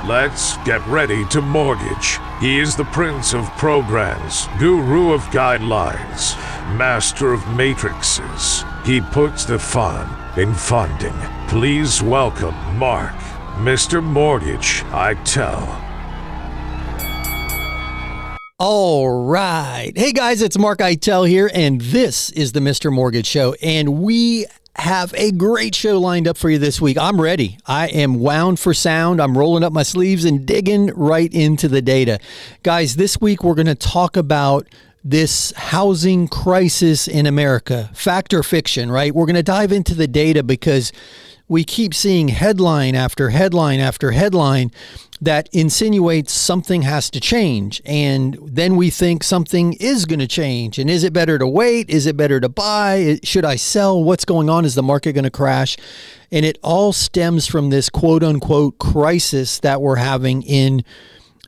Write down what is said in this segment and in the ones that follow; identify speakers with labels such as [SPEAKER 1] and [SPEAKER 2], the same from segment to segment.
[SPEAKER 1] Let's get ready to mortgage. He is the prince of programs, guru of guidelines, master of matrices. He puts the fun in funding. Please welcome Mark, Mr. Mortgage, I tell.
[SPEAKER 2] All right. Hey guys, it's Mark Eitel here, and this is the Mr. Mortgage Show, and we have a great show lined up for you this week. I'm ready. I am wound for sound. I'm rolling up my sleeves and digging right into the data. Guys, this week we're going to talk about this housing crisis in America. Fact or fiction, right? We're going to dive into the data because we keep seeing headline after headline after headline that insinuates something has to change. And then we think something is going to change. And is it better to wait? Is it better to buy? Should I sell? What's going on? Is the market going to crash? And it all stems from this quote unquote crisis that we're having in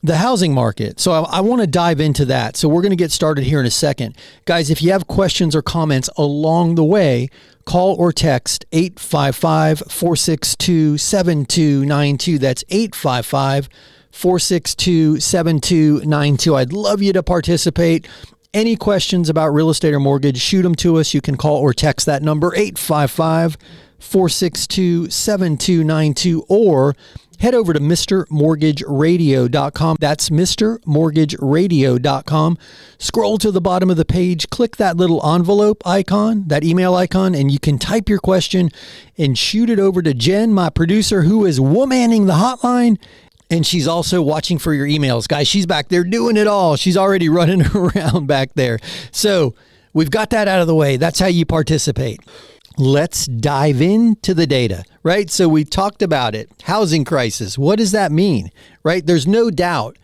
[SPEAKER 2] the housing market. So I want to dive into that. So we're going to get started here in a second. Guys, if you have questions or comments along the way, call or text 855-462-7292. That's 855-462-7292. I'd love you to participate. Any questions about real estate or mortgage, shoot them to us. You can call or text that number, 855-462-7292, or head over to MrMortgageRadio.com. That's MrMortgageRadio.com. Scroll to the bottom of the page, click that little envelope icon, that email icon, and you can type your question and shoot it over to Jen, my producer, who is womaning the hotline. And she's also watching for your emails. Guys, she's back there doing it all. She's already running around back there. So we've got that out of the way. That's how you participate. Let's dive into the data, right? So we talked about it. Housing crisis. What does that mean, right? There's no doubt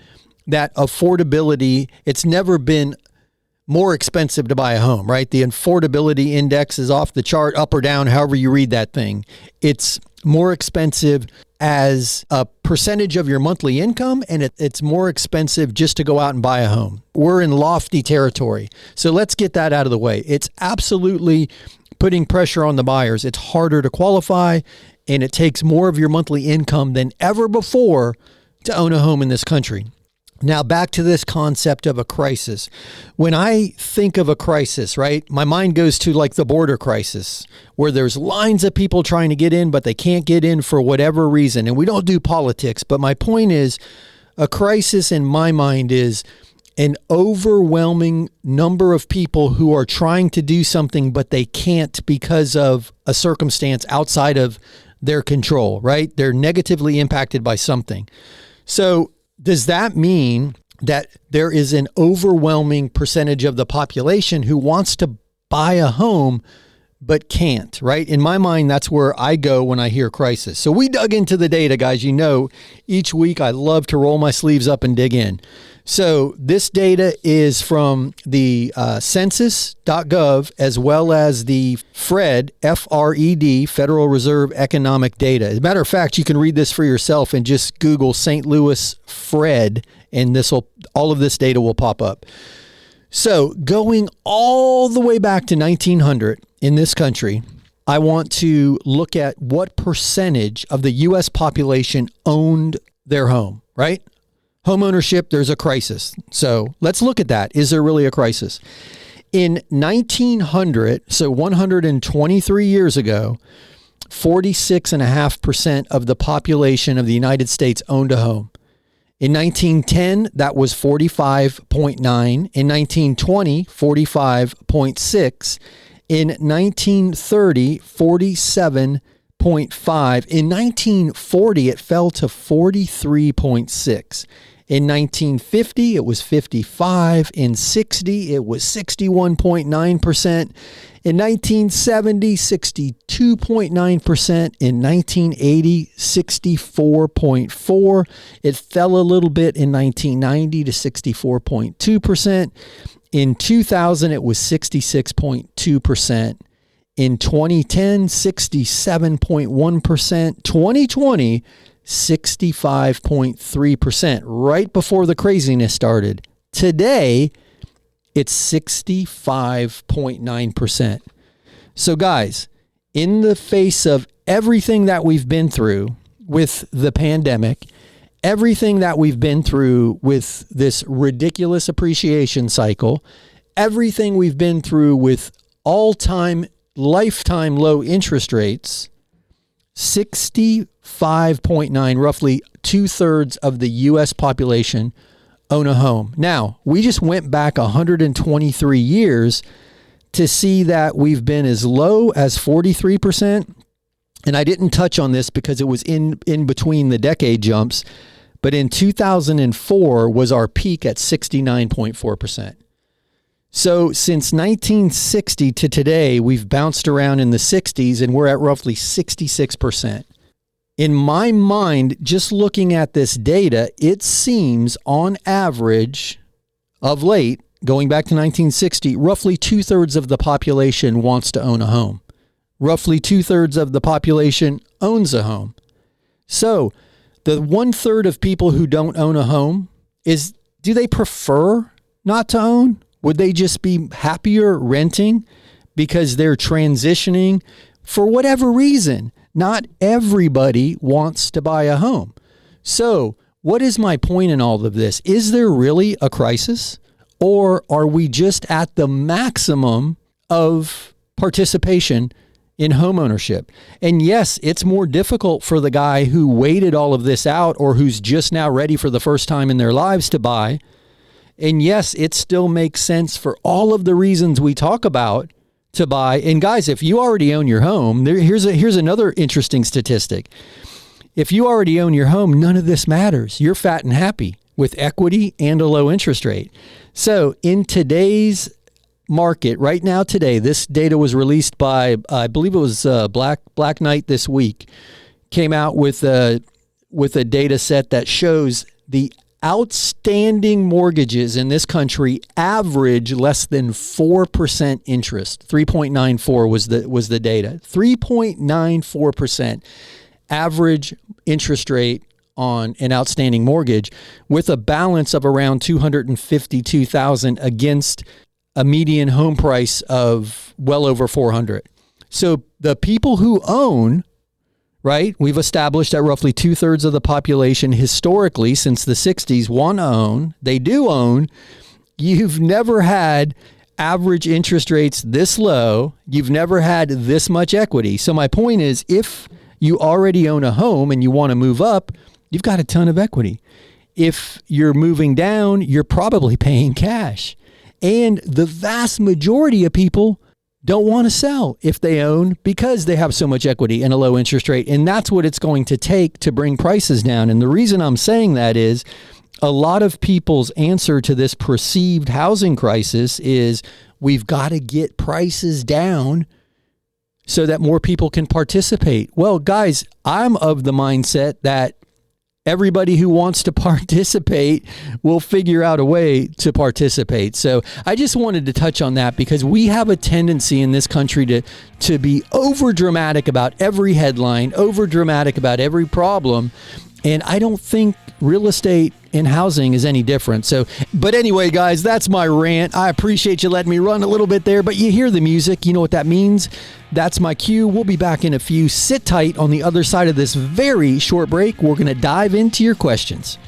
[SPEAKER 2] that affordability, it's never been more expensive to buy a home, right? The affordability index is off the chart, up or down, however you read that thing. It's more expensive as a percentage of your monthly income, and it's more expensive just to go out and buy a home. We're in lofty territory. So let's get that out of the way. It's absolutely putting pressure on the buyers. It's harder to qualify, and it takes more of your monthly income than ever before to own a home in this country. Now, back to this concept of a crisis. When I think of a crisis, right, my mind goes to like the border crisis, where there's lines of people trying to get in, but they can't get in for whatever reason. And we don't do politics, but my point is, a crisis in my mind is an overwhelming number of people who are trying to do something, but they can't because of a circumstance outside of their control, right? They're negatively impacted by something. So does that mean that there is an overwhelming percentage of the population who wants to buy a home but can't, right? In my mind, that's where I go when I hear crisis. So we dug into the data, guys. You know, each week I love to roll my sleeves up and dig in. So this data is from the census.gov as well as the FRED, F-R-E-D, Federal Reserve Economic Data. As a matter of fact, you can read this for yourself and just Google St. Louis FRED, and all of this data will pop up. So going all the way back to 1900 in this country, I want to look at what percentage of the U.S. population owned their home, right? Home ownership, there's a crisis. So let's look at that. Is there really a crisis? In 1900, so 123 years ago, 46.5% of the population of the United States owned a home. In 1910, that was 45.9. In 1920, 45.6. In 1930, 47.5. In 1940, it fell to 43.6. In 1950, it was 55. In 60, it was 61.9%. In 1970, 62.9%. In 1980, 64.4%. It fell a little bit in 1990 to 64.2%. In 2000, it was 66.2%. In 2010, 67.1%. 2020, 65.3%, right before the craziness started. Today, it's 65.9%. So guys, in the face of everything that we've been through with the pandemic, everything that we've been through with this ridiculous appreciation cycle, everything we've been through with all-time, lifetime low interest rates, 65.9, roughly 2/3 of the U.S. population own a home. Now, we just went back 123 years to see that we've been as low as 43%. And I didn't touch on this because it was in between the decade jumps, but in 2004 was our peak at 69.4%. So since 1960 to today, we've bounced around in the 60s and we're at roughly 66%. In my mind, just looking at this data, it seems on average of late, going back to 1960, roughly 2/3 of the population wants to own a home. Roughly 2/3 of the population owns a home. So the 1/3 of people who don't own a home, do they prefer not to own? Would they just be happier renting because they're transitioning for whatever reason? Not everybody wants to buy a home. So what is my point in all of this? Is there really a crisis, or are we just at the maximum of participation in homeownership? And yes, it's more difficult for the guy who waited all of this out or who's just now ready for the first time in their lives to buy. And yes, it still makes sense for all of the reasons we talk about to buy. And guys, if you already own your home, here's another interesting statistic. If you already own your home, none of this matters. You're fat and happy with equity and a low interest rate. So in today's market right now, today, this data was released by, I believe it was Black Knight this week, came out with a data set that shows the outstanding mortgages in this country average less than 4% interest. 3.94 was the data. 3.94% average interest rate on an outstanding mortgage, with a balance of around $252,000 against a median home price of well over $400,000. So the people who own, right, we've established that roughly 2/3 of the population historically since the 60s want to own. They do own. You've never had average interest rates this low. You've never had this much equity. So my point is, if you already own a home and you want to move up, you've got a ton of equity. If you're moving down, you're probably paying cash. And the vast majority of people don't want to sell if they own because they have so much equity and a low interest rate. And that's what it's going to take to bring prices down. And the reason I'm saying that is a lot of people's answer to this perceived housing crisis is we've got to get prices down so that more people can participate. Well, guys, I'm of the mindset that everybody who wants to participate will figure out a way to participate. So I just wanted to touch on that because we have a tendency in this country to be over dramatic about every headline, over dramatic about every problem. And I don't think real estate and housing is any different. So, but anyway, guys, that's my rant. I appreciate you letting me run a little bit there, but you hear the music. You know what that means? That's my cue. We'll be back in a few. Sit tight on the other side of this very short break. We're going to dive into your questions.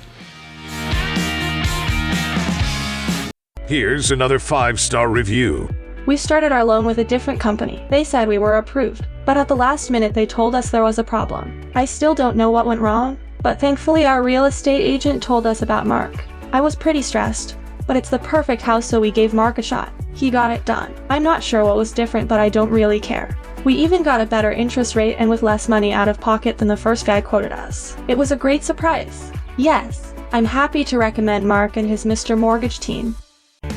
[SPEAKER 1] Here's another 5-star review.
[SPEAKER 3] We started our loan with a different company. They said we were approved, but at the last minute they told us there was a problem. I still don't know what went wrong, but thankfully our real estate agent told us about Mark. I was pretty stressed, but it's the perfect house, so we gave Mark a shot. He got it done. I'm not sure what was different, but I don't really care. We even got a better interest rate and with less money out of pocket than the first guy quoted us. It was a great surprise. Yes, I'm happy to recommend Mark and his Mr. Mortgage team.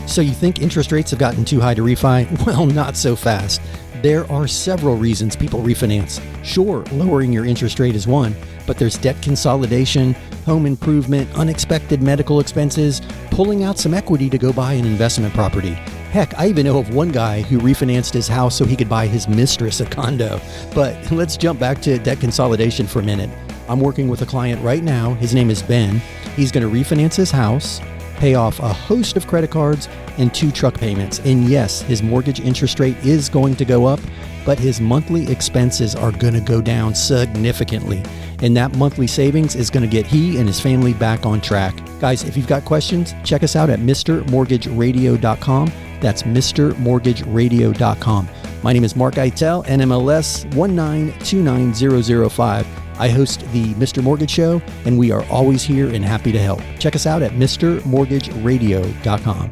[SPEAKER 2] So you think interest rates have gotten too high to refi? Well, not so fast. There are several reasons people refinance. Sure, lowering your interest rate is one, but there's debt consolidation, home improvement, unexpected medical expenses, pulling out some equity to go buy an investment property. Heck, I even know of one guy who refinanced his house so he could buy his mistress a condo. But let's jump back to debt consolidation for a minute. I'm working with a client right now. His name is Ben. He's going to refinance his house, pay off a host of credit cards and 2 truck payments. And yes, his mortgage interest rate is going to go up, but his monthly expenses are going to go down significantly. And that monthly savings is going to get he and his family back on track. Guys, if you've got questions, check us out at mrmortgageradio.com. That's mrmortgageradio.com. My name is Mark Eitel, NMLS 1929005. I host the Mr. Mortgage Show, and we are always here and happy to help. Check us out at mrmortgageradio.com.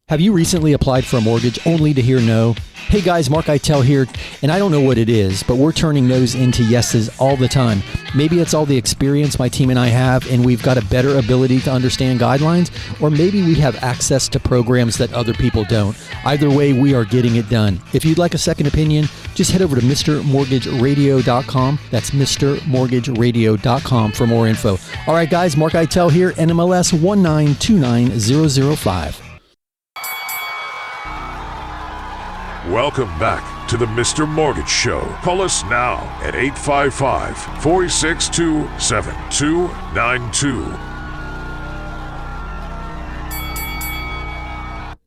[SPEAKER 2] Have you recently applied for a mortgage only to hear no? Hey guys, Mark Eitel here, and I don't know what it is, but we're turning no's into yeses all the time. Maybe it's all the experience my team and I have, and we've got a better ability to understand guidelines, or maybe we have access to programs that other people don't. Either way, we are getting it done. If you'd like a second opinion, just head over to mrmortgageradio.com. That's mrmortgageradio.com for more info. All right, guys, Mark Eitel here, NMLS 1929005.
[SPEAKER 1] Welcome back to the Mr. Mortgage Show. Call us now at 855-462-7292.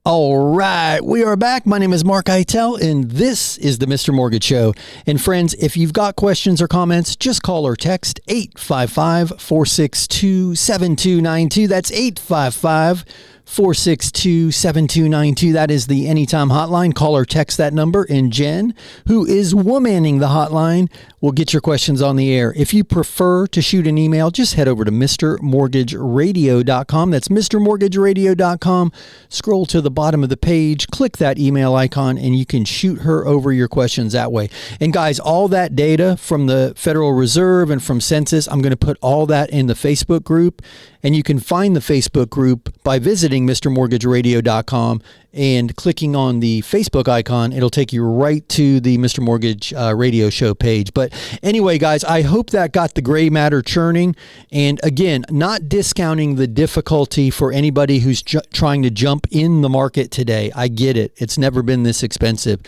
[SPEAKER 2] All right, we are back. My name is Mark Eitel, and this is the Mr. Mortgage Show. And friends, if you've got questions or comments, just call or text 855-462-7292. That's 855-462-7292. That is the Anytime Hotline. Call or text that number, and Jen, who is womanning the hotline, will get your questions on the air. If you prefer to shoot an email, just head over to mrmortgageradio.com. That's mrmortgageradio.com. Scroll to the bottom of the page, click that email icon, and you can shoot her over your questions that way. And guys, all that data from the Federal Reserve and from Census, I'm going to put all that in the Facebook group. And you can find the Facebook group by visiting mrmortgageradio.com and clicking on the Facebook icon. It'll take you right to the Mr. Mortgage Radio Show page. But anyway, guys, I hope that got the gray matter churning. And again, not discounting the difficulty for anybody who's trying to jump in the market today. I get it. It's never been this expensive.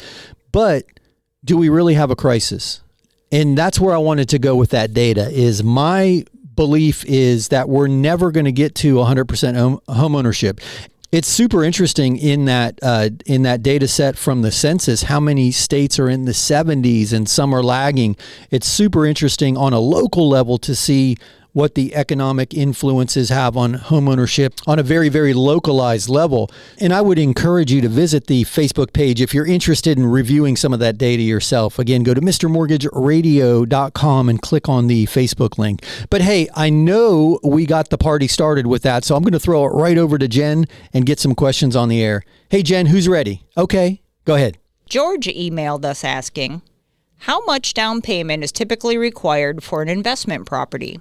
[SPEAKER 2] But do we really have a crisis? And that's where I wanted to go with that data. Is my belief is that we're never going to get to 100% home ownership. It's super interesting in that data set from the census, how many states are in the 70s and some are lagging. It's super interesting on a local level to see what the economic influences have on homeownership on a very, very localized level. And I would encourage you to visit the Facebook page if you're interested in reviewing some of that data yourself. Again, go to mrmortgageradio.com and click on the Facebook link. But hey, I know we got the party started with that, so I'm going to throw it right over to Jen and get some questions on the air. Hey, Jen, who's ready? Okay, go ahead.
[SPEAKER 4] George emailed us asking, how much down payment is typically required for an investment property?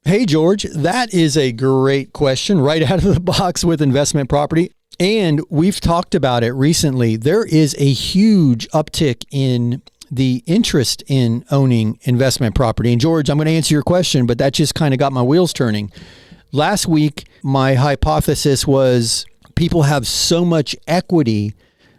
[SPEAKER 2] Hey, George, that is a great question right out of the box with investment property. And we've talked about it recently. There is a huge uptick in the interest in owning investment property. And George, I'm going to answer your question, but that just kind of got my wheels turning. Last week, my hypothesis was people have so much equity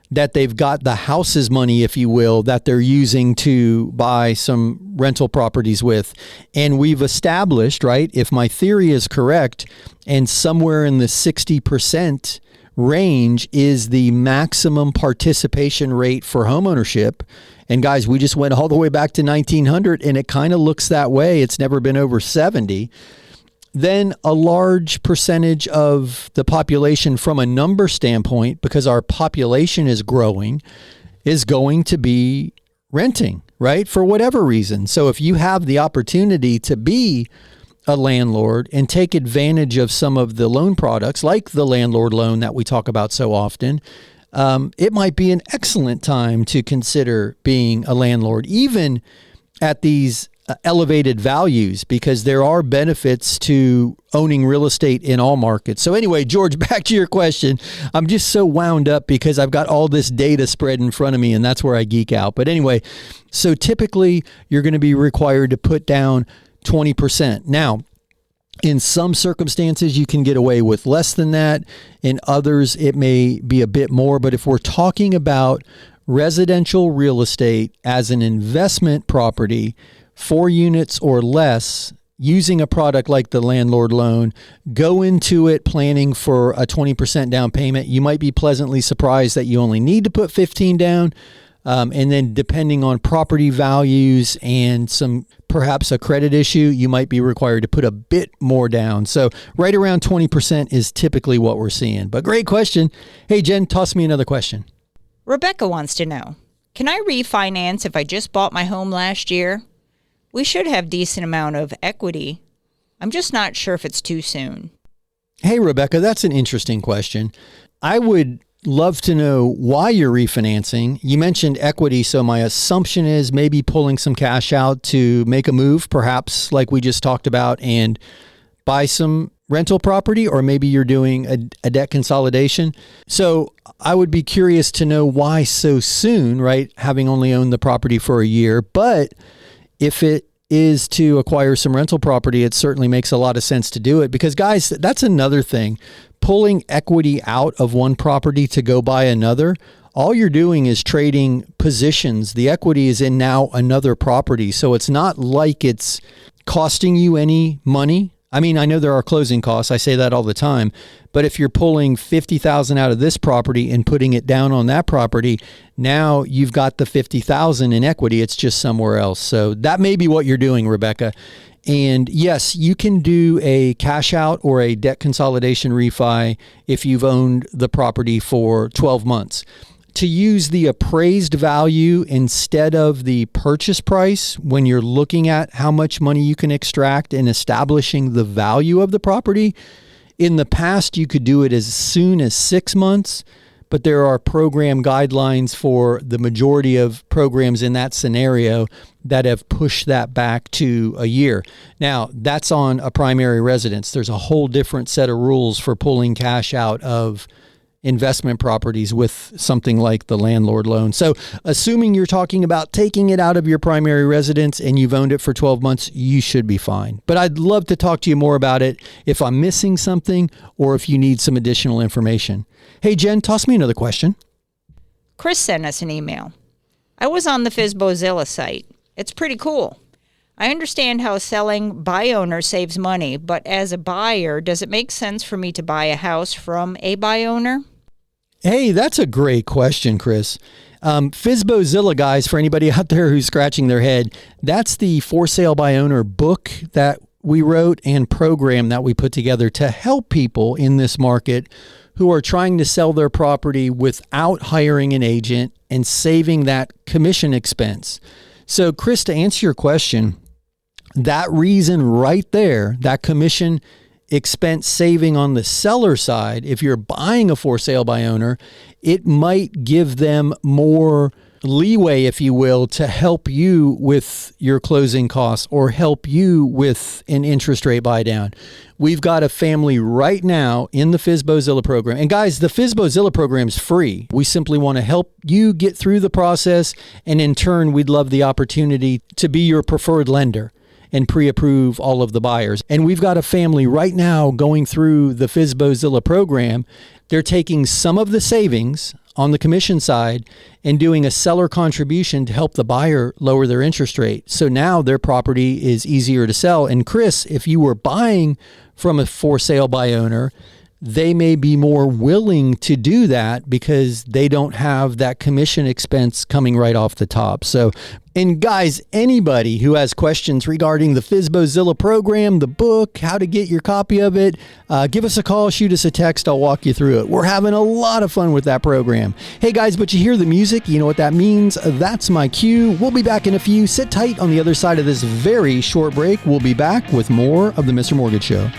[SPEAKER 2] that they've got the house's money, if you will, that they're using to buy some rental properties with. And we've established, right, if my theory is correct, and somewhere in the 60% range is the maximum participation rate for homeownership. And guys, we just went all the way back to 1900, and it kind of looks that way. It's never been over 70. Then a large percentage of the population from a number standpoint, because our population is growing, is going to be renting, right? For whatever reason. So if you have the opportunity to be a landlord and take advantage of some of the loan products, like the landlord loan that we talk about so often, it might be an excellent time to consider being a landlord, even at these elevated values, because there are benefits to owning real estate in all markets. So anyway, George, back to your question. I'm just so wound up because I've got all this data spread in front of me, and that's where I geek out. But anyway, so typically you're going to be required to put down 20%. Now, in some circumstances, you can get away with less than that. In others, it may be a bit more. But if we're talking about residential real estate as an investment property, 4 units or less, using a product like the landlord loan, go into it planning for a 20% down payment. You might be pleasantly surprised that you only need to put 15 down. And then depending on property values and perhaps a credit issue, you might be required to put a bit more down. So right around 20% is typically what we're seeing. But great question. Hey, Jen, toss me another question.
[SPEAKER 4] Rebecca wants to know, can I refinance if I just bought my home last year? We should have decent amount of equity. I'm just not sure if it's too soon.
[SPEAKER 2] Hey, Rebecca, that's an interesting question. I would love to know why you're refinancing. You mentioned equity, so my assumption is maybe pulling some cash out to make a move, perhaps like we just talked about, and buy some rental property, or maybe you're doing a debt consolidation. So I would be curious to know why so soon, right? Having only owned the property for a year. But if it is to acquire some rental property, it certainly makes a lot of sense to do it, because guys, that's another thing. Pulling equity out of one property to go buy another, all you're doing is trading positions. The equity is in now another property. So it's not like it's costing you any money. I mean, I know there are closing costs. I say that all the time. But if you're pulling $50,000 out of this property and putting it down on that property, now you've got the $50,000 in equity. It's just somewhere else. So that may be what you're doing, Rebecca. And yes, you can do a cash out or a debt consolidation refi if you've owned the property for 12 months. To use the appraised value instead of the purchase price when you're looking at how much money you can extract and establishing the value of the property. In the past, you could do it as soon as 6 months, but there are program guidelines for the majority of programs in that scenario that have pushed that back to a year. Now, that's on a primary residence. There's a whole different set of rules for pulling cash out of investment properties with something like the landlord loan. So assuming you're talking about taking it out of your primary residence and you've owned it for 12 months, you should be fine. But I'd love to talk to you more about it if I'm missing something or if you need some additional information. Hey, Jen, toss me another question.
[SPEAKER 4] Chris sent us an email. I was on the FSBOzilla site. It's pretty cool. I understand how selling by owner saves money, but as a buyer, does it make sense for me to buy a house from a by owner?
[SPEAKER 2] Hey, that's a great question, Chris. FSBOzilla, guys, for anybody out there who's scratching their head, that's the For Sale by Owner book that we wrote and program that we put together to help people in this market who are trying to sell their property without hiring an agent and saving that commission expense. So, Chris, to answer your question, that reason right there, that commission expense saving on the seller side, if you're buying a for sale by owner, it might give them more leeway, if you will, to help you with your closing costs or help you with an interest rate buy down. We've got a family right now in the FSBOzilla program. And guys, the FSBOzilla program is free. We simply want to help you get through the process. And in turn, we'd love the opportunity to be your preferred lender and pre-approve all of the buyers. And we've got a family right now going through the FSBOzilla program. They're taking some of the savings on the commission side and doing a seller contribution to help the buyer lower their interest rate. So now their property is easier to sell. And Chris, if you were buying from a for sale by owner, they may be more willing to do that because they don't have that commission expense coming right off the top. So, and guys, anybody who has questions regarding the FSBOzilla program, the book, how to get your copy of it, give us a call, shoot us a text. I'll walk you through it. We're having a lot of fun with that program. Hey guys, but you hear the music, you know what that means. That's my cue. We'll be back in a few. Sit tight on the other side of this very short break. We'll be back with more of the Mr. Mortgage Show.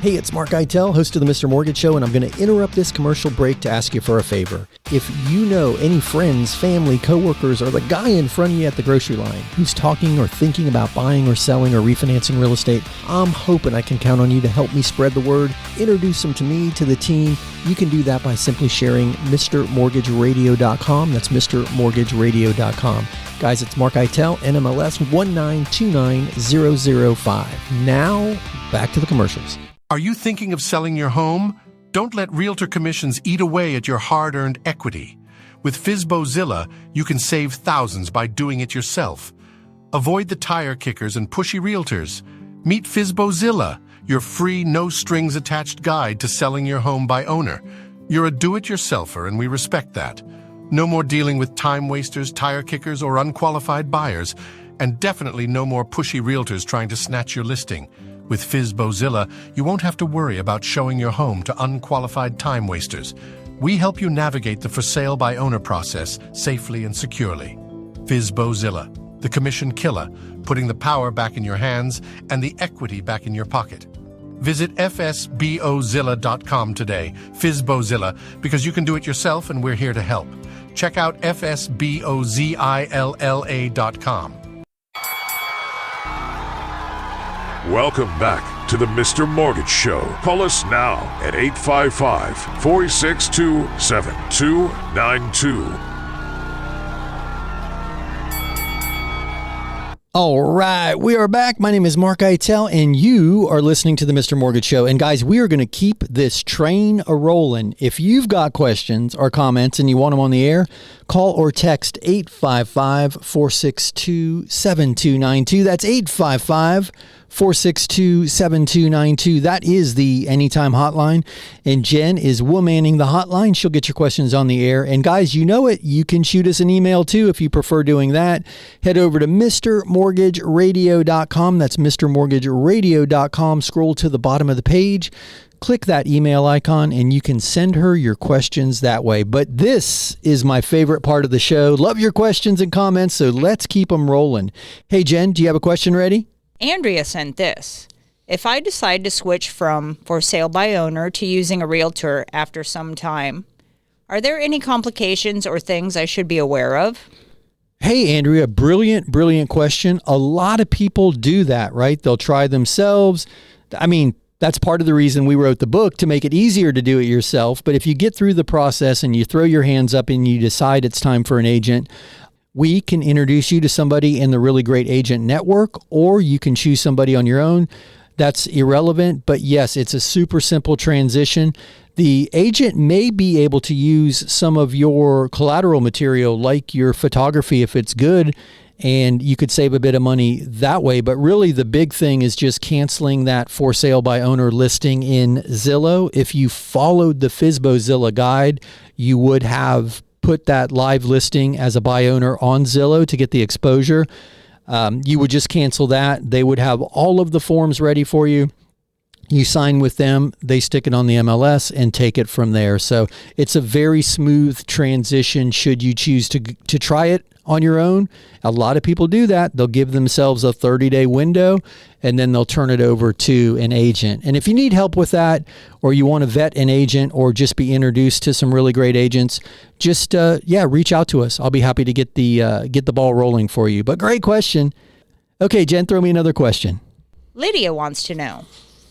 [SPEAKER 2] Hey, it's Mark Eitel, host of the Mr. Mortgage Show, and I'm going to interrupt this commercial break to ask you for a favor. If you know any friends, family, coworkers, or the guy in front of you at the grocery line who's talking or thinking about buying or selling or refinancing real estate, I'm hoping I can count on you to help me spread the word, introduce them to me, to the team. You can do that by simply sharing MrMortgageRadio.com. That's MrMortgageRadio.com. Guys, it's Mark Eitel, NMLS 1929005. Now, back to the commercials.
[SPEAKER 5] Are you thinking of selling your home? Don't let realtor commissions eat away at your hard-earned equity. With FSBOzilla, you can save thousands by doing it yourself. Avoid the tire kickers and pushy realtors. Meet FSBOzilla, your free, no-strings-attached guide to selling your home by owner. You're a do-it-yourselfer, and we respect that. No more dealing with time wasters, tire kickers, or unqualified buyers, and definitely no more pushy realtors trying to snatch your listing. With FizBozilla, you won't have to worry about showing your home to unqualified time wasters. We help you navigate the for sale by owner process safely and securely. FizBozilla, the commission killer, putting the power back in your hands and the equity back in your pocket. Visit fsbozilla.com today, FizBozilla, because you can do it yourself and we're here to help. Check out fsbozilla.com.
[SPEAKER 1] Welcome back to the Mr. Mortgage Show. Call us now at 855-462-7292.
[SPEAKER 2] All right, we are back. My name is Mark Eitel, and you are listening to the Mr. Mortgage Show. And guys, we are going to keep this train a-rolling. If you've got questions or comments and you want them on the air, call or text 855-462-7292. That's 855-462-7292. That is the Anytime Hotline. And Jen is womanning the hotline. She'll get your questions on the air. And guys, you know it. You can shoot us an email too if you prefer doing that. Head over to MrMortgageRadio.com. That's MrMortgageRadio.com. Scroll to the bottom of the page. Click that email icon and you can send her your questions that way. But this is my favorite part of the show. Love your questions and comments, so let's keep them rolling. Hey, Jen, do you have a question ready?
[SPEAKER 4] Andrea sent this. If I decide to switch from for sale by owner to using a realtor after some time, are there any complications or things I should be aware of?
[SPEAKER 2] Hey, Andrea, brilliant question. A lot of people do that, right? They'll try themselves. I mean, that's part of the reason we wrote the book, to make it easier to do it yourself. But if you get through the process and you throw your hands up and you decide it's time for an agent, we can introduce you to somebody in the Really Great Agent Network, or you can choose somebody on your own. That's irrelevant. But yes, it's a super simple transition. The agent may be able to use some of your collateral material, like your photography, if it's good, and you could save a bit of money that way. But really the big thing is just canceling that for sale by owner listing in Zillow. If you followed the FizBozilla guide, you would have put that live listing as a buy owner on Zillow to get the exposure. You would just cancel that. They would have all of the forms ready for you. You sign with them, they stick it on the MLS and take it from there. So it's a very smooth transition should you choose to try it on your own. A lot of people do that. They'll give themselves a 30-day window and then they'll turn it over to an agent. And if you need help with that, or you want to vet an agent or just be introduced to some really great agents, just reach out to us. I'll be happy to get the ball rolling for you. But great question. Okay, Jen, throw me another question.
[SPEAKER 4] Lydia wants to know,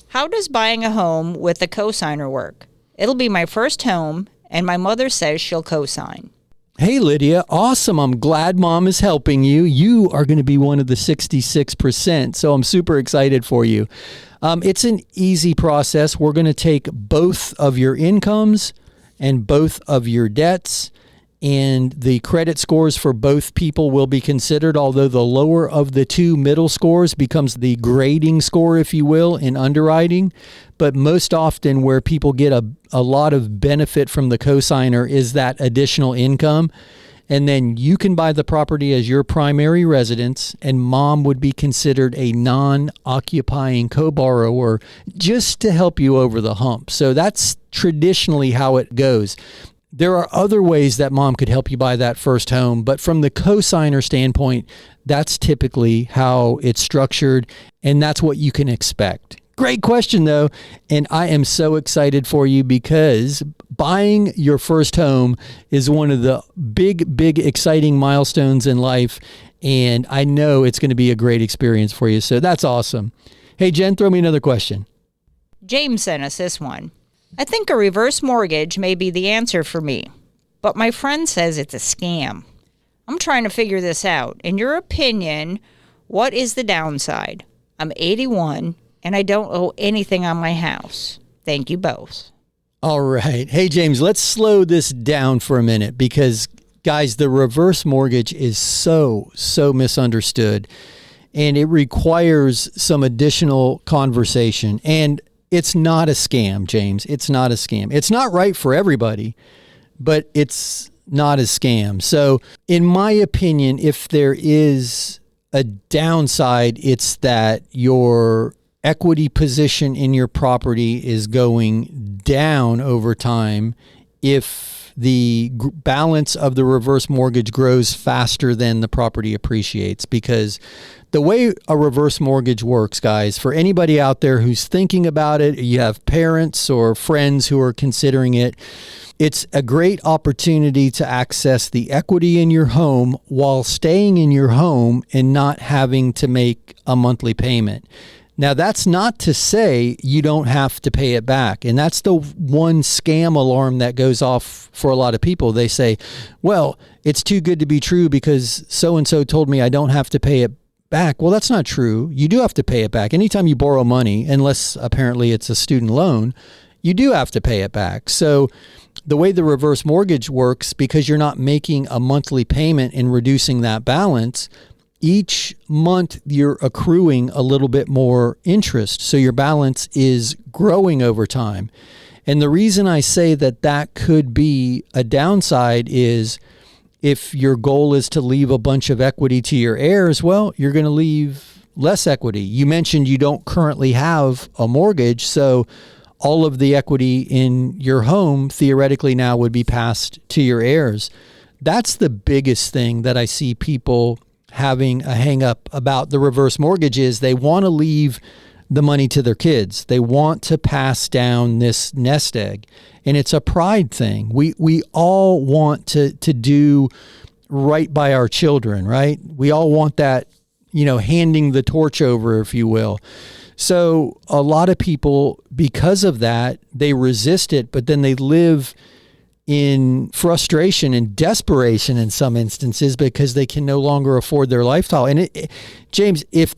[SPEAKER 4] how does buying a home with a cosigner work? It'll be my first home, and my mother says she'll cosign.
[SPEAKER 2] Hey, Lydia. Awesome. I'm glad Mom is helping you. You are going to be one of the 66%, so I'm super excited for you. It's an easy process. We're going to take both of your incomes and both of your debts, and the credit scores for both people will be considered, although the lower of the two middle scores becomes the grading score, if you will, in underwriting. But most often where people get a lot of benefit from the cosigner is that additional income. And then you can buy the property as your primary residence, and Mom would be considered a non-occupying co-borrower just to help you over the hump. So that's traditionally how it goes. There are other ways that Mom could help you buy that first home, but from the cosigner standpoint, that's typically how it's structured, and that's what you can expect. Great question, though, and I am so excited for you because buying your first home is one of the big, exciting milestones in life, and I know it's going to be a great experience for you, so that's awesome. Hey, Jen, throw me another question.
[SPEAKER 4] James sent us this one. I think a reverse mortgage may be the answer for me, but my friend says it's a scam. I'm trying to figure this out. In your opinion, what is the downside? I'm 81 and I don't owe anything on my house. Thank you both.
[SPEAKER 2] All right. Hey, James, let's slow this down for a minute because, guys, the reverse mortgage is so misunderstood and it requires some additional conversation. And It's not a scam, James. It's not a scam. It's not right for everybody, but it's not a scam. So in my opinion, if there is a downside, it's that your equity position in your property is going down over time if the balance of the reverse mortgage grows faster than the property appreciates. Because the way a reverse mortgage works, guys, for anybody out there who's thinking about it, you have parents or friends who are considering it, it's a great opportunity to access the equity in your home while staying in your home and not having to make a monthly payment. Now, that's not to say you don't have to pay it back. And that's the one scam alarm that goes off for a lot of people. They say, well, it's too good to be true because so-and-so told me I don't have to pay it back. Well, that's not true. You do have to pay it back. Anytime you borrow money, unless apparently it's a student loan, you do have to pay it back. So the way the reverse mortgage works, because you're not making a monthly payment and reducing that balance, each month you're accruing a little bit more interest. So your balance is growing over time. And the reason I say that that could be a downside is if your goal is to leave a bunch of equity to your heirs, well, you're going to leave less equity. You mentioned you don't currently have a mortgage, so all of the equity in your home theoretically now would be passed to your heirs. That's the biggest thing that I see people having a hang up about the reverse mortgage is they want to leave the money to their kids. They want to pass down this nest egg. And it's a pride thing. We all want to do right by our children, right? We all want that, handing the torch over, if you will. So a lot of people, because of that, they resist it, but then they live in frustration and desperation in some instances because they can no longer afford their lifestyle. And James, if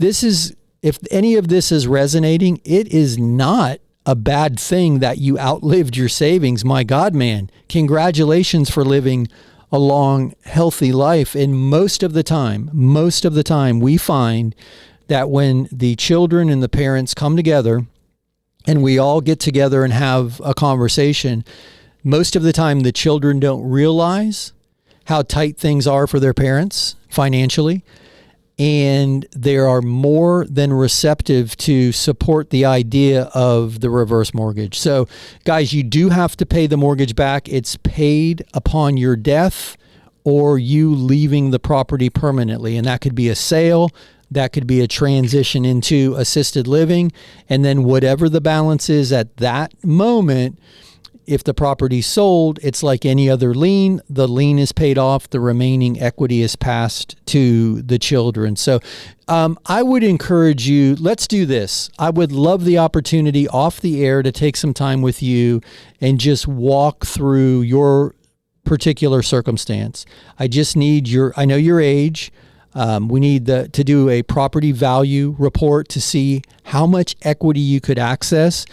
[SPEAKER 2] any of this is resonating, it is not a bad thing that you outlived your savings. My God, man, congratulations for living a long, healthy life. And most of the time, we find that when the children and the parents come together and we all get together and have a conversation, most of the time the children don't realize how tight things are for their parents financially, and they are more than receptive to support the idea of the reverse mortgage. So, guys, you do have to pay the mortgage back. It's paid upon your death or you leaving the property permanently, and that could be a sale. That could be a transition into assisted living. And then whatever the balance is at that moment, if the property's sold, it's like any other lien. The lien is paid off. The remaining equity is passed to the children. So I would encourage you, let's do this. I would love the opportunity off the air to take some time with you and just walk through your particular circumstance. I just need I know your age. We need to do a property value report to see how much equity you could access.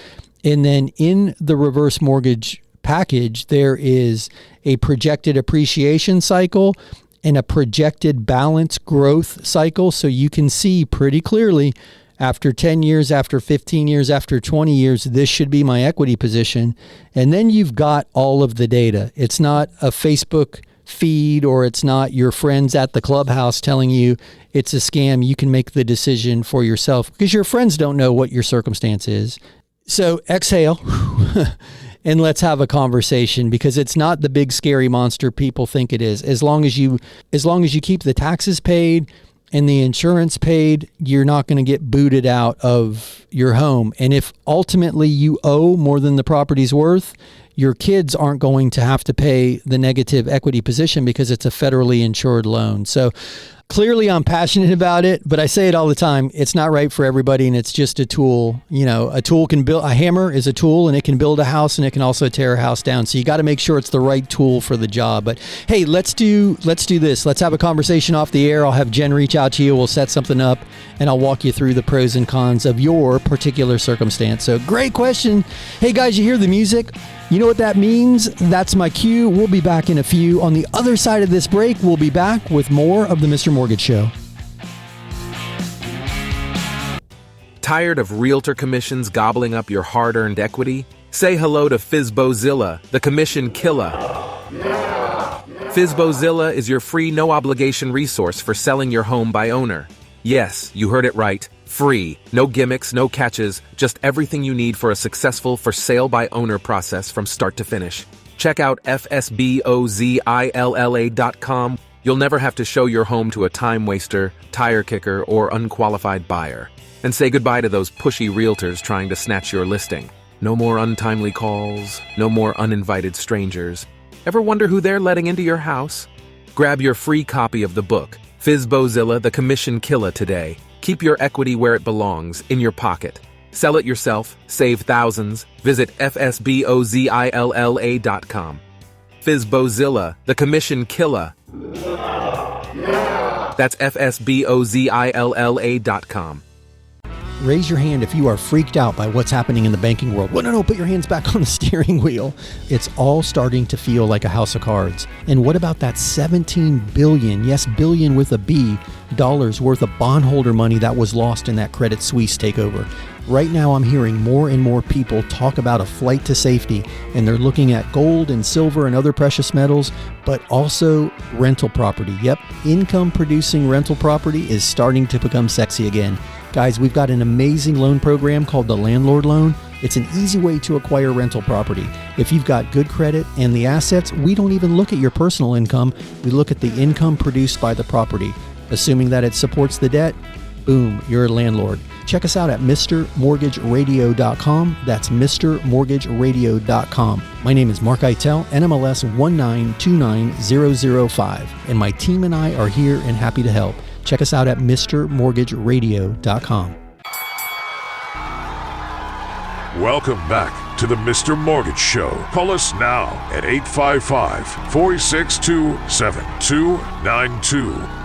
[SPEAKER 2] And then in the reverse mortgage package, there is a projected appreciation cycle and a projected balance growth cycle. So you can see pretty clearly after 10 years, after 15 years, after 20 years, this should be my equity position. And then you've got all of the data. It's not a Facebook feed or it's not your friends at the clubhouse telling you it's a scam. You can make the decision for yourself because your friends don't know what your circumstance is. So exhale and let's have a conversation because it's not the big scary monster people think it is. As long as you keep the taxes paid and the insurance paid, you're not going to get booted out of your home. And if ultimately you owe more than the property's worth, your kids aren't going to have to pay the negative equity position because it's a federally insured loan. So clearly I'm passionate about it, but I say it all the time. It's not right for everybody, and it's just a tool. A hammer is a tool, and it can build a house, and it can also tear a house down. So you got to make sure it's the right tool for the job. But hey, let's do this. Let's have a conversation off the air. I'll have Jen reach out to you. We'll set something up, and I'll walk you through the pros and cons of your particular circumstance. So great question. Hey guys, you hear the music? You know what that means? That's my cue. We'll be back in a few. On the other side of this break, we'll be back with more of the Mr. Mortgage Show.
[SPEAKER 6] Tired of realtor commissions gobbling up your hard-earned equity? Say hello to FizboZilla, the commission killer. FizboZilla is your free, no-obligation resource for selling your home by owner. Yes, you heard it right. Free. No gimmicks, no catches, just everything you need for a successful for-sale-by-owner process from start to finish. Check out FSBOZILLA.com. You'll never have to show your home to a time waster, tire kicker, or unqualified buyer. And say goodbye to those pushy realtors trying to snatch your listing. No more untimely calls, no more uninvited strangers. Ever wonder who they're letting into your house? Grab your free copy of the book, FizboZilla, the Commission Killer, today. Keep your equity where it belongs, in your pocket. Sell it yourself, save thousands. Visit FSBOZILLA.com. FizboZilla, the Commission Killer. That's FSBOZILLA.com.
[SPEAKER 2] Raise your hand if you are freaked out by what's happening in the banking world. Well, no, put your hands back on the steering wheel. It's all starting to feel like a house of cards. And what about that $17 billion, yes, billion with a B, dollars worth of bondholder money that was lost in that Credit Suisse takeover? Right now, I'm hearing more and more people talk about a flight to safety, and they're looking at gold and silver and other precious metals, but also rental property. Yep, income-producing rental property is starting to become sexy again. Guys, we've got an amazing loan program called the Landlord Loan. It's an easy way to acquire rental property. If you've got good credit and the assets, we don't even look at your personal income. We look at the income produced by the property. Assuming that it supports the debt, boom, you're a landlord. Check us out at MrMortgageRadio.com. That's MrMortgageRadio.com. My name is Mark Eitel, NMLS 1929005, and my team and I are here and happy to help. Check us out at MrMortgageRadio.com.
[SPEAKER 1] Welcome back to the Mr. Mortgage Show. Call us now at 855-462-7292.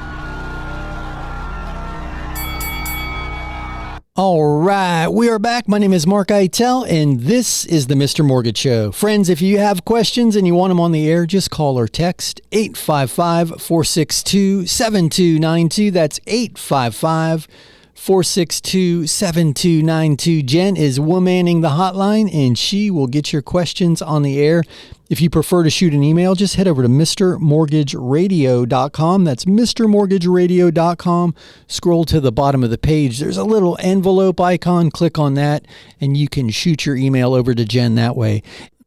[SPEAKER 2] All right, we are back. My name is Mark Eitel, and this is the Mr. Mortgage Show. Friends, if you have questions and you want them on the air, just call or text 855-462-7292. That's 855-462-7292. Jen is womanning the hotline, and she will get your questions on the air. If you prefer to shoot an email, just head over to MrMortgageRadio.com. That's MrMortgageRadio.com. Scroll to the bottom of the page. There's a little envelope icon. Click on that, and you can shoot your email over to Jen that way.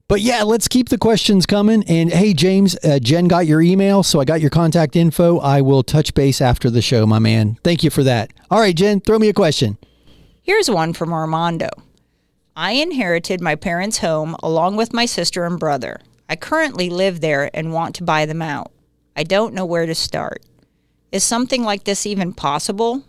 [SPEAKER 2] But yeah, let's keep the questions coming. And hey, James, Jen got your email, so I got your contact info. I will touch base after the show, my man. Thank you for that. All right, Jen, throw me a question.
[SPEAKER 4] Here's one from Armando. I inherited my parents' home along with my sister and brother. I currently live there and want to buy them out. I don't know where to start. Is something like this even possible?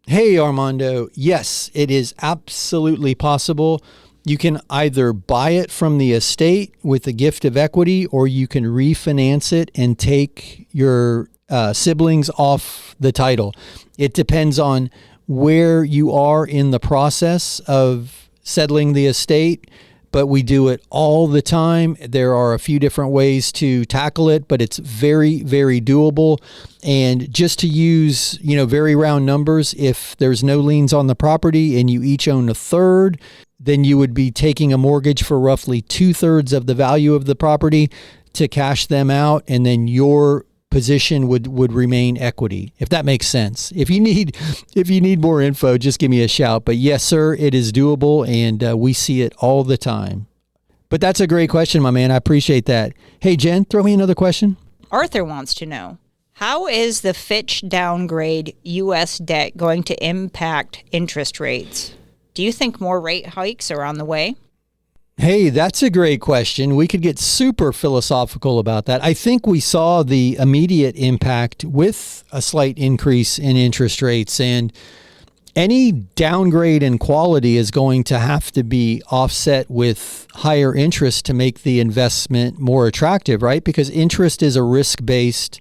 [SPEAKER 2] Hey, Armando. Yes, it is absolutely possible. You can either buy it from the estate with a gift of equity, or you can refinance it and take your siblings off the title. It depends on where you are in the process of settling the estate, but we do it all the time. There are a few different ways to tackle it, but it's very, very doable. And just to use, very round numbers, if there's no liens on the property and you each own a third, then you would be taking a mortgage for roughly 2/3 of the value of the property to cash them out, and then your position would remain equity, if that makes sense. If you need more info, just give me a shout. But yes, sir, it is doable, and we see it all the time. But that's a great question, my man. I appreciate that. Hey, Jen, throw me another question.
[SPEAKER 4] Arthur wants to know, how is the Fitch downgrade U.S. debt going to impact interest rates? Do you think more rate hikes are on the way?
[SPEAKER 2] Hey, that's a great question. We could get super philosophical about that. I think we saw the immediate impact with a slight increase in interest rates, and any downgrade in quality is going to have to be offset with higher interest to make the investment more attractive, right? Because interest is a risk-based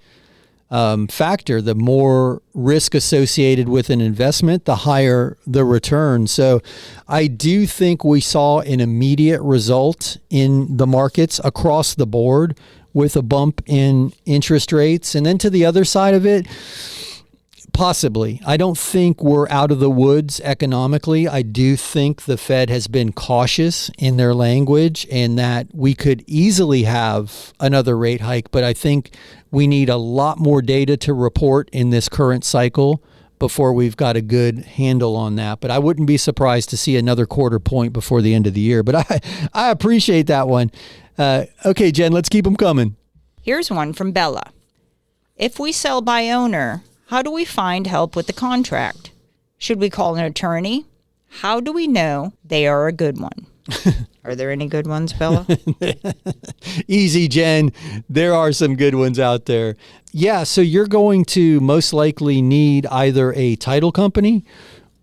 [SPEAKER 2] factor. The more risk associated with an investment, the higher the return. So I do think we saw an immediate result in the markets across the board with a bump in interest rates. And then to the other side of it, Possibly. I don't think we're out of the woods economically. I do think the Fed has been cautious in their language and that we could easily have another rate hike, but I think we need a lot more data to report in this current cycle before we've got a good handle on that. But I wouldn't be surprised to see another quarter point before the end of the year. But I appreciate that one. Okay, Jen, let's keep them coming.
[SPEAKER 4] Here's one from Bella. If we sell by owner, how do we find help with the contract? Should we call an attorney? How do we know they are a good one? Are there any good ones, Bella?
[SPEAKER 2] Easy, Jen. There are some good ones out there. Yeah, so you're going to most likely need either a title company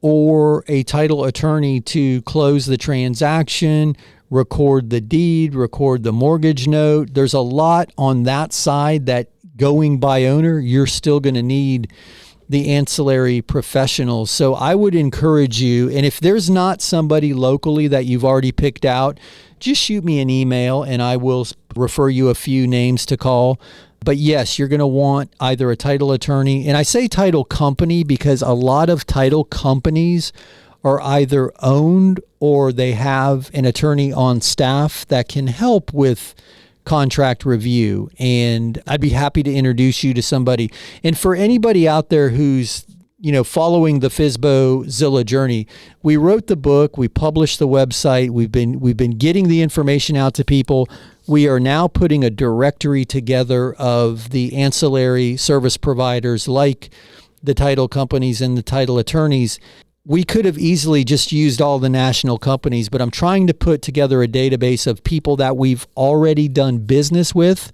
[SPEAKER 2] or a title attorney to close the transaction, record the deed, record the mortgage note. There's a lot on that side that going by owner, you're still going to need the ancillary professionals. So I would encourage you, and if there's not somebody locally that you've already picked out, just shoot me an email and I will refer you a few names to call. But yes, you're going to want either a title attorney, and I say title company because a lot of title companies are either owned or they have an attorney on staff that can help with contract review, and I'd be happy to introduce you to somebody. And for anybody out there who's following the FSBOzilla journey, we wrote the book, we published the website, we've been getting the information out to people. We are now putting a directory together of the ancillary service providers like the title companies and the title attorneys. We could have easily just used all the national companies, but I'm trying to put together a database of people that we've already done business with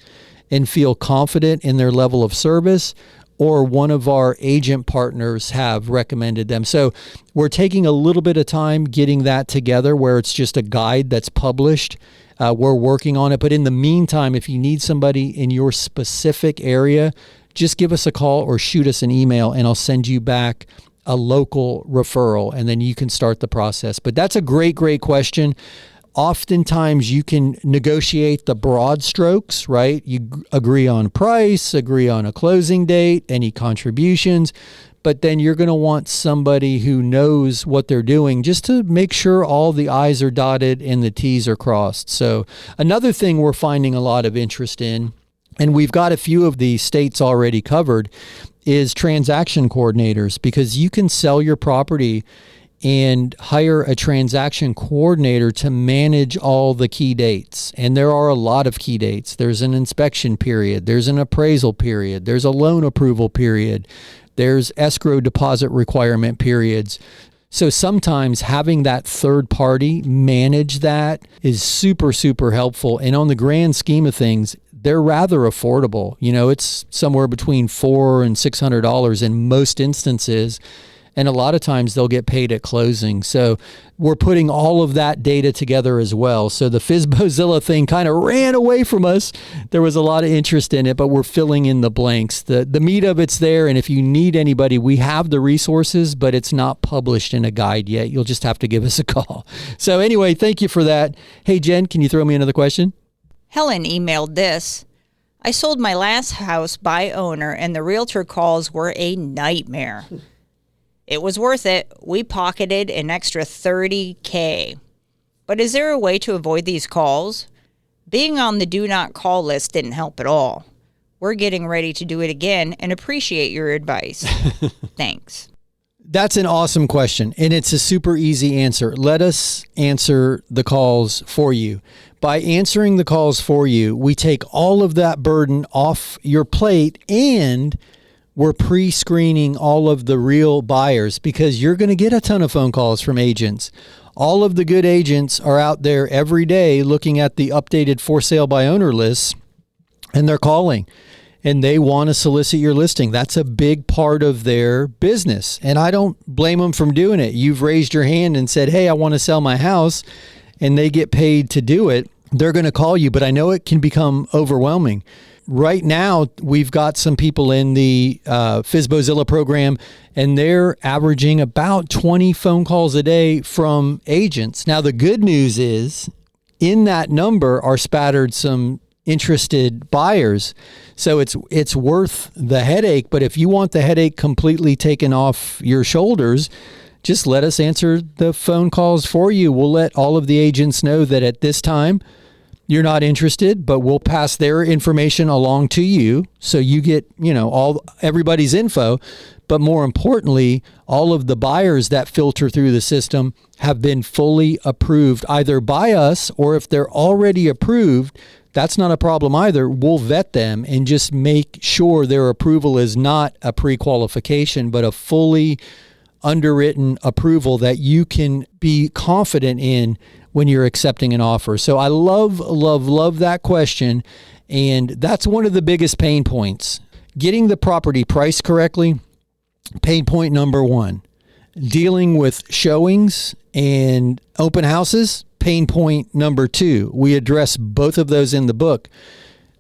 [SPEAKER 2] and feel confident in their level of service, or one of our agent partners have recommended them. So we're taking a little bit of time getting that together where it's just a guide that's published. We're working on it. But in the meantime, if you need somebody in your specific area, just give us a call or shoot us an email and I'll send you back a local referral, and then you can start the process. But that's a great question. Oftentimes you can negotiate the broad strokes, right? You agree on price, agree on a closing date, any contributions, but then you're going to want somebody who knows what they're doing just to make sure all the I's are dotted and the T's are crossed. So another thing we're finding a lot of interest in, and we've got a few of the states already covered, is transaction coordinators, because you can sell your property and hire a transaction coordinator to manage all the key dates. And there are a lot of key dates. There's an inspection period. There's an appraisal period. There's a loan approval period. There's escrow deposit requirement periods. So sometimes having that third party manage that is super, super helpful. And on the grand scheme of things, they're rather affordable. It's somewhere between $400 and $600 in most instances. And a lot of times they'll get paid at closing. So we're putting all of that data together as well. So the FSBOzilla thing kind of ran away from us. There was a lot of interest in it, but we're filling in the blanks. The meat of it's there. And if you need anybody, we have the resources, but it's not published in a guide yet. You'll just have to give us a call. So anyway, thank you for that. Hey, Jen, can you throw me another question?
[SPEAKER 4] Helen emailed this. I sold my last house by owner and the realtor calls were a nightmare. It was worth it. We pocketed an extra $30,000. But is there a way to avoid these calls? Being on the do not call list didn't help at all. We're getting ready to do it again and appreciate your advice. Thanks.
[SPEAKER 2] That's an awesome question, and it's a super easy answer. Let us answer the calls for you. By answering the calls for you, we take all of that burden off your plate, and we're pre-screening all of the real buyers, because you're going to get a ton of phone calls from agents. All of the good agents are out there every day looking at the updated for sale by owner lists, and they're calling. And they want to solicit your listing. That's a big part of their business. And I don't blame them from doing it. You've raised your hand and said, hey, I want to sell my house, and they get paid to do it. They're going to call you, but I know it can become overwhelming. Right now, we've got some people in the FSBOzilla program, and they're averaging about 20 phone calls a day from agents. Now, the good news is in that number are spattered some interested buyers. So it's worth the headache. But if you want the headache completely taken off your shoulders, just let us answer the phone calls for you. We'll let all of the agents know that at this time you're not interested, but we'll pass their information along to you so you get, everybody's info. But more importantly, all of the buyers that filter through the system have been fully approved either by us, or if they're already approved, that's not a problem either. We'll vet them and just make sure their approval is not a pre-qualification, but a fully underwritten approval that you can be confident in when you're accepting an offer. So I love that question. And that's one of the biggest pain points. Getting the property priced correctly, pain point number one. Dealing with showings and open houses, pain point number two. We address both of those in the book.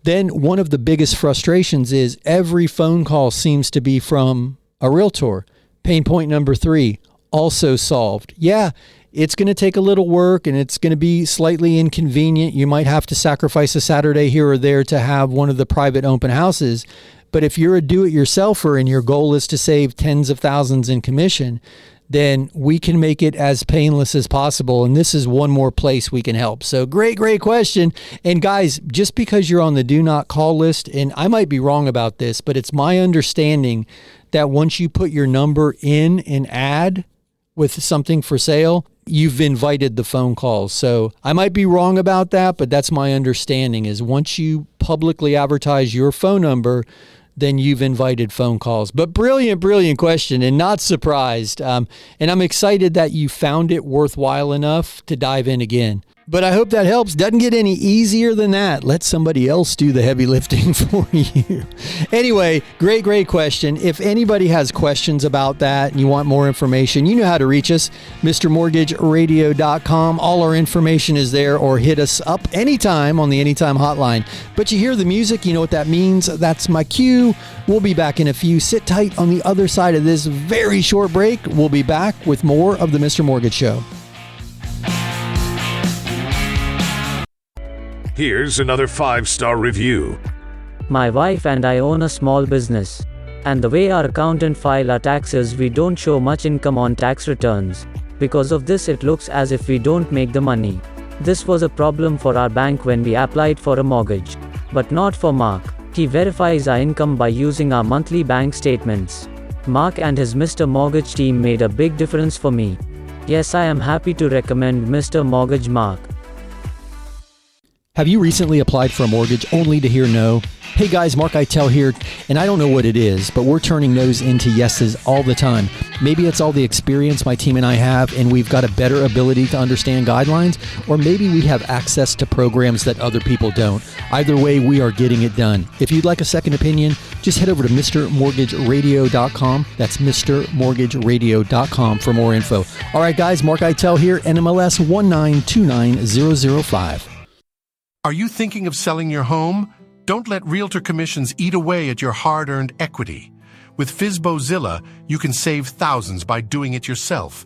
[SPEAKER 2] Then one of the biggest frustrations is every phone call seems to be from a realtor. Pain point number three, also solved. Yeah, it's going to take a little work and it's going to be slightly inconvenient. You might have to sacrifice a Saturday here or there to have one of the private open houses. But if you're a do-it-yourselfer and your goal is to save tens of thousands in commission, then we can make it as painless as possible. And this is one more place we can help. So great question. And guys, just because you're on the do not call list, and I might be wrong about this, but it's my understanding that once you put your number in an ad with something for sale, you've invited the phone calls. So I might be wrong about that, but that's my understanding is once you publicly advertise your phone number, then you've invited phone calls. But brilliant question, and not surprised. And I'm excited that you found it worthwhile enough to dive in again. But I hope that helps. Doesn't get any easier than that. Let somebody else do the heavy lifting for you. Anyway, great question. If anybody has questions about that and you want more information, you know how to reach us, MrMortgageRadio.com. All our information is there, or hit us up anytime on the Anytime hotline. But you hear the music, you know what that means. That's my cue. We'll be back in a few. Sit tight on the other side of this very short break. We'll be back with more of the Mr. Mortgage Show.
[SPEAKER 1] Here's another 5-star review.
[SPEAKER 7] My wife and I own a small business. And the way our accountant file our taxes, we don't show much income on tax returns. Because of this, it looks as if we don't make the money. This was a problem for our bank when we applied for a mortgage. But not for Mark. He verifies our income by using our monthly bank statements. Mark and his Mr. Mortgage team made a big difference for me. Yes, I am happy to recommend Mr. Mortgage Mark.
[SPEAKER 2] Have you recently applied for a mortgage only to hear no? Hey guys, Mark Eitel here, and I don't know what it is, but we're turning no's into yeses all the time. Maybe it's all the experience my team and I have, and we've got a better ability to understand guidelines, or maybe we have access to programs that other people don't. Either way, we are getting it done. If you'd like a second opinion, just head over to MrMortgageRadio.com. That's MrMortgageRadio.com for more info. All right, guys, Mark Eitel here, NMLS 1929005.
[SPEAKER 5] Are you thinking of selling your home? Don't let realtor commissions eat away at your hard-earned equity. With FizboZilla, you can save thousands by doing it yourself.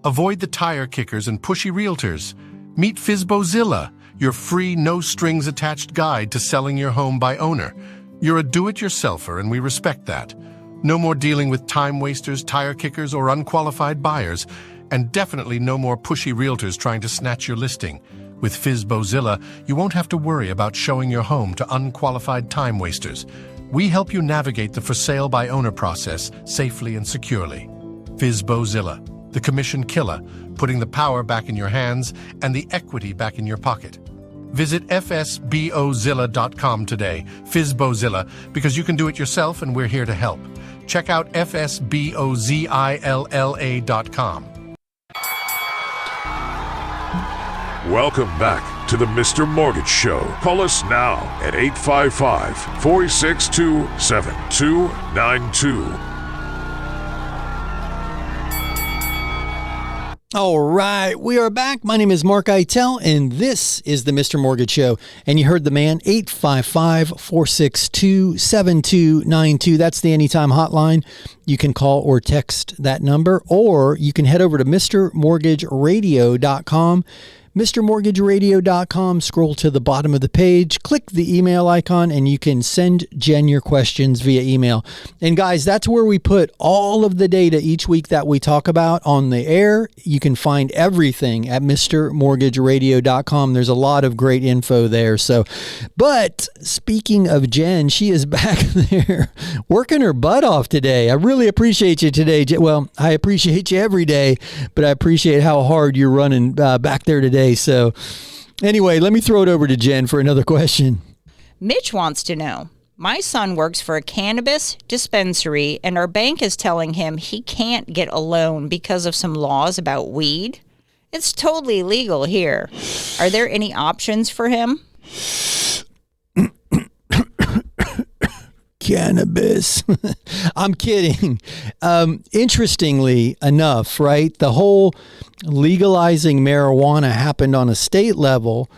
[SPEAKER 5] Avoid the tire kickers and pushy realtors. Meet FizboZilla, your free, no-strings-attached guide to selling your home by owner. You're a do-it-yourselfer, and we respect that. No more dealing with time wasters, tire kickers, or unqualified buyers, and definitely no more pushy realtors trying to snatch your listing. With FizboZilla, you won't have to worry about showing your home to unqualified time wasters. We help you navigate the for-sale by owner process safely and securely. FizboZilla, the commission killer, putting the power back in your hands and the equity back in your pocket. Visit fsbozilla.com today, FizboZilla, because you can do it yourself and we're here to help. Check out fsbozilla.com.
[SPEAKER 1] Welcome back to the Mr. Mortgage Show. Call us now at 855-462-7292.
[SPEAKER 2] All right, we are back. My name is Mark Eitel, and this is the Mr. Mortgage Show. And you heard the man, 855-462-7292. That's the Anytime hotline. You can call or text that number, or you can head over to MrMortgageRadio.com. MrMortgageRadio.com, scroll to the bottom of the page, click the email icon, and you can send Jen your questions via email. And guys, that's where we put all of the data each week that we talk about on the air. You can find everything at MrMortgageRadio.com. There's a lot of great info there. So, but speaking of Jen, she is back there working her butt off today. I really appreciate you today. Well, I appreciate you every day, but I appreciate how hard you're running back there today. So anyway, let me throw it over to Jen for another question.
[SPEAKER 4] Mitch wants to know, my son works for a cannabis dispensary and our bank is telling him he can't get a loan because of some laws about weed. It's totally legal here. Are there any options for him?
[SPEAKER 2] Cannabis. I'm kidding. Interestingly enough, right? The whole legalizing marijuana happened on a state level,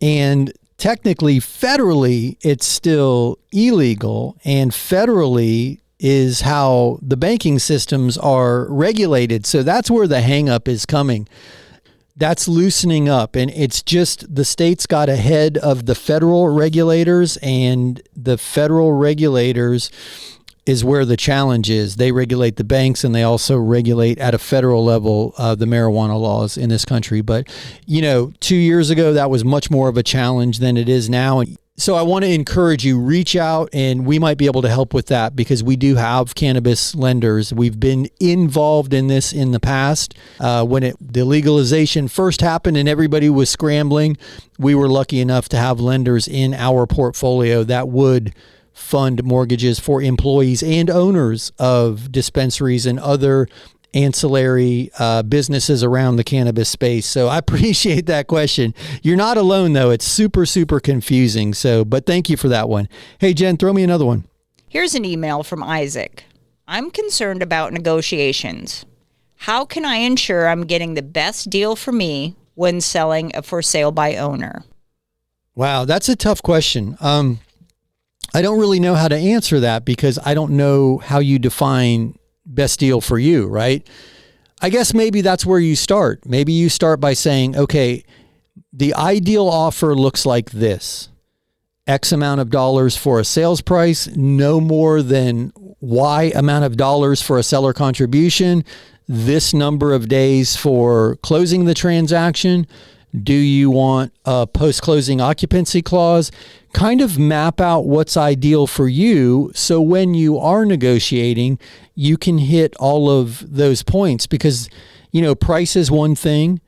[SPEAKER 2] and technically, federally, it's still illegal, and federally is how the banking systems are regulated. So that's where the hang up is coming. That's loosening up, and it's just the states got ahead of the federal regulators, and the federal regulators is where the challenge is. They regulate the banks, and they also regulate at a federal level the marijuana laws in this country. But, 2 years ago, that was much more of a challenge than it is now. So I want to encourage you, reach out, and we might be able to help with that because we do have cannabis lenders. We've been involved in this in the past. When the legalization first happened and everybody was scrambling, we were lucky enough to have lenders in our portfolio that would fund mortgages for employees and owners of dispensaries and other ancillary businesses around the cannabis space. So I appreciate that question. You're not alone though. It's super, super confusing. But thank you for that one. Hey, Jen, throw me another one.
[SPEAKER 4] Here's an email from Isaac. I'm concerned about negotiations. How can I ensure I'm getting the best deal for me when selling a for sale by owner?
[SPEAKER 2] Wow, that's a tough question. I don't really know how to answer that because I don't know how you define best deal for you, right? I guess maybe that's where you start. Maybe you start by saying, okay, the ideal offer looks like this. X amount of dollars for a sales price, no more than Y amount of dollars for a seller contribution, this number of days for closing the transaction. Do you want a post-closing occupancy clause? Kind of map out what's ideal for you so when you are negotiating, you can hit all of those points because, price is one thing.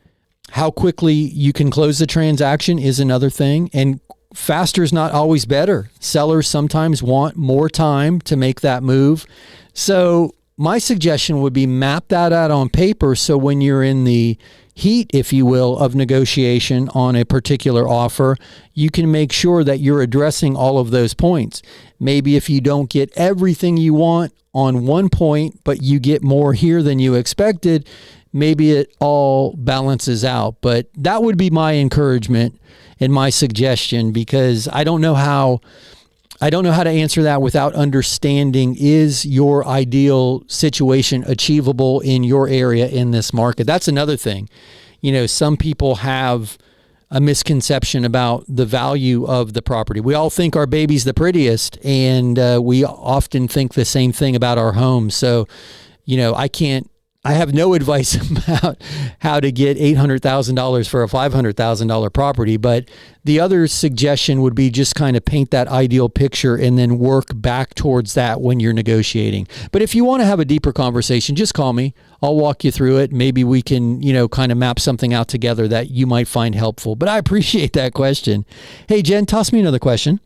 [SPEAKER 2] How quickly you can close the transaction is another thing. And faster is not always better. Sellers sometimes want more time to make that move. So my suggestion would be map that out on paper so when you're in the heat, if you will, of negotiation on a particular offer, you can make sure that you're addressing all of those points. Maybe if you don't get everything you want on one point, but you get more here than you expected, maybe it all balances out. But that would be my encouragement and my suggestion because I don't know how to answer that without understanding, is your ideal situation achievable in your area in this market? That's another thing. Some people have a misconception about the value of the property. We all think our baby's the prettiest, and we often think the same thing about our home. So, I have no advice about how to get $800,000 for a $500,000 property, but the other suggestion would be just kind of paint that ideal picture and then work back towards that when you're negotiating. But if you want to have a deeper conversation, just call me. I'll walk you through it. Maybe we can, kind of map something out together that you might find helpful. But I appreciate that question. Hey, Jen, toss me another question.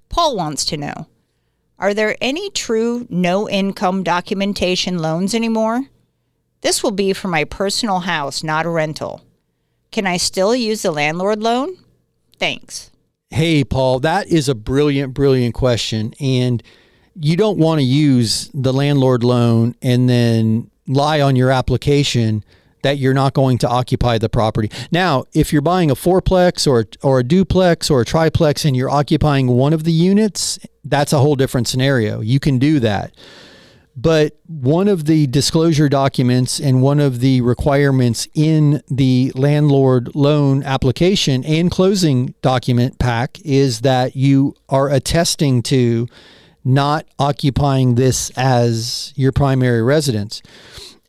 [SPEAKER 4] Paul wants to know, are there any true no-income documentation loans anymore? This will be for my personal house, not a rental. Can I still use the landlord loan? Thanks.
[SPEAKER 2] Hey, Paul, that is a brilliant, brilliant question. And you don't want to use the landlord loan and then lie on your application that you're not going to occupy the property. Now, if you're buying a fourplex or a duplex or a triplex and you're occupying one of the units, that's a whole different scenario. You can do that. But one of the disclosure documents and one of the requirements in the landlord loan application and closing document pack is that you are attesting to not occupying this as your primary residence.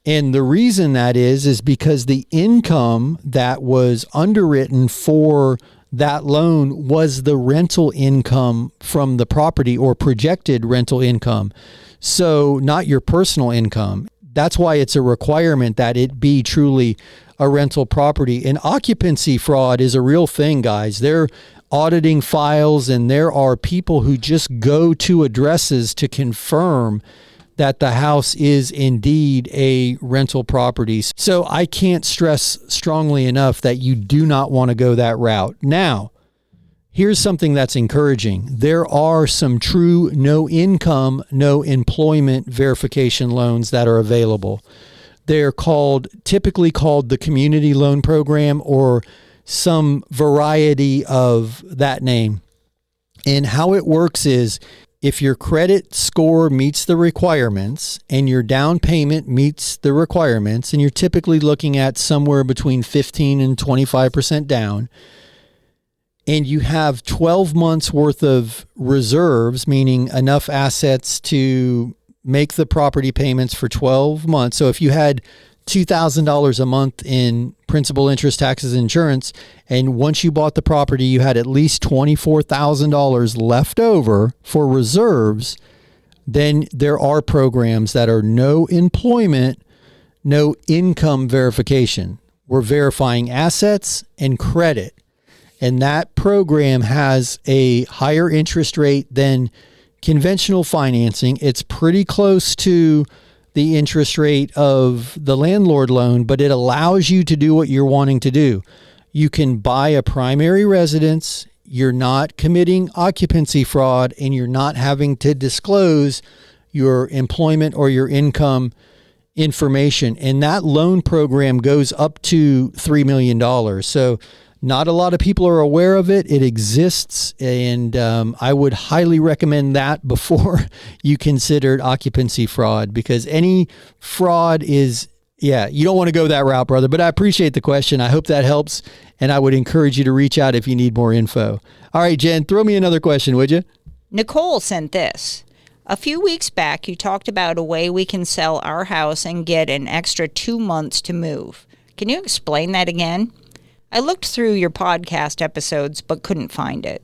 [SPEAKER 2] And the reason that is because the income that was underwritten for that loan was the rental income from the property or projected rental income. So not your personal income. That's why it's a requirement that it be truly a rental property. And occupancy fraud is a real thing, guys. They're auditing files, and there are people who just go to addresses to confirm that the house is indeed a rental property. So I can't stress strongly enough that you do not want to go that route. Now, here's something that's encouraging. There are some true no income, no employment verification loans that are available. They're typically called the community loan program or some variety of that name. And how it works is if your credit score meets the requirements and your down payment meets the requirements, and you're typically looking at somewhere between 15 and 25% down, and you have 12 months worth of reserves, meaning enough assets to make the property payments for 12 months. So if you had $2,000 a month in principal, interest, taxes, and insurance, and once you bought the property, you had at least $24,000 left over for reserves, then there are programs that are no employment, no income verification. We're verifying assets and credit. And that program has a higher interest rate than conventional financing. It's pretty close to the interest rate of the landlord loan, but it allows you to do what you're wanting to do. You can buy a primary residence, you're not committing occupancy fraud, and you're not having to disclose your employment or your income information. And that loan program goes up to $3 million. So not a lot of people are aware of it. It exists, and I would highly recommend that before you considered occupancy fraud, because any fraud is, you don't want to go that route, brother. But I appreciate the question. I hope that helps, and I would encourage you to reach out if you need more info. All right, Jen, throw me another question, would you?
[SPEAKER 4] Nicole sent this. A few weeks back, you talked about a way we can sell our house and get an extra 2 months to move. Can you explain that again? I looked through your podcast episodes, but couldn't find it.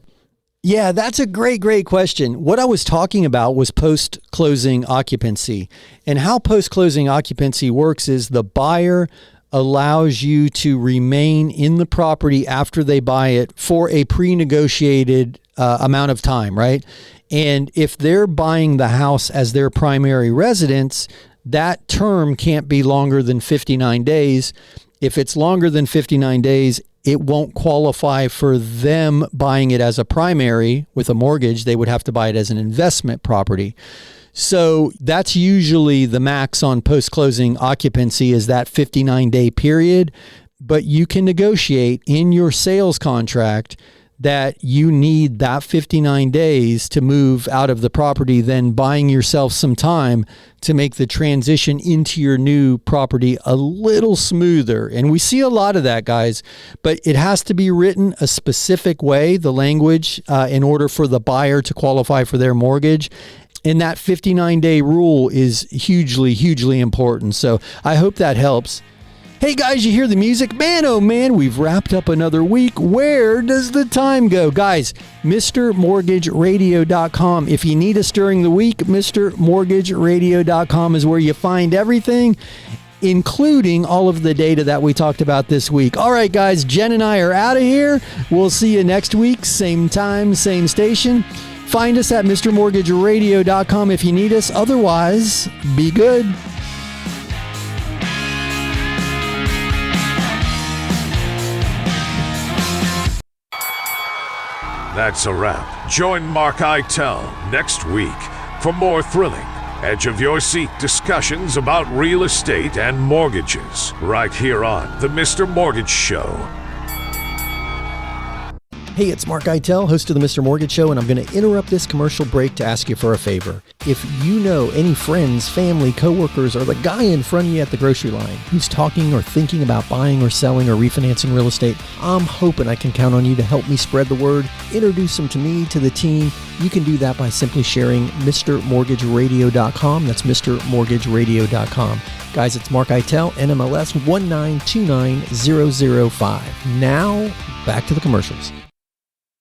[SPEAKER 2] Yeah, that's a great question. What I was talking about was post-closing occupancy. And how post-closing occupancy works is the buyer allows you to remain in the property after they buy it for a pre-negotiated amount of time, right? And if they're buying the house as their primary residence, that term can't be longer than 59 days. If it's longer than 59 days, it won't qualify for them buying it as a primary with a mortgage. They would have to buy it as an investment property. So that's usually the max on post-closing occupancy, is that 59-day period. But you can negotiate in your sales contract that you need that 59 days to move out of the property, then buying yourself some time to make the transition into your new property a little smoother. And we see a lot of that, guys, but it has to be written a specific way, the language, in order for the buyer to qualify for their mortgage. And that 59-day rule is hugely important. So I hope that helps. Hey guys, you hear the music? Man, oh man, we've wrapped up another week. Where does the time go? Guys, MrMortgageRadio.com. If you need us during the week, MrMortgageRadio.com is where you find everything, including all of the data that we talked about this week. All right, guys, Jen and I are out of here. We'll see you next week, same time, same station. Find us at MrMortgageRadio.com if you need us. Otherwise, be good.
[SPEAKER 1] That's a wrap. Join Mark Eitel next week for more thrilling, edge-of-your-seat discussions about real estate and mortgages, right here on The Mr. Mortgage Show.
[SPEAKER 2] Hey, it's Mark Eitel, host of the Mr. Mortgage Show, and I'm going to interrupt this commercial break to ask you for a favor. If you know any friends, family, coworkers, or the guy in front of you at the grocery line who's talking or thinking about buying or selling or refinancing real estate, I'm hoping I can count on you to help me spread the word, introduce them to me, to the team. You can do that by simply sharing MrMortgageRadio.com. That's MrMortgageRadio.com. Guys, it's Mark Eitel, NMLS 1929005. Now, back to the commercials.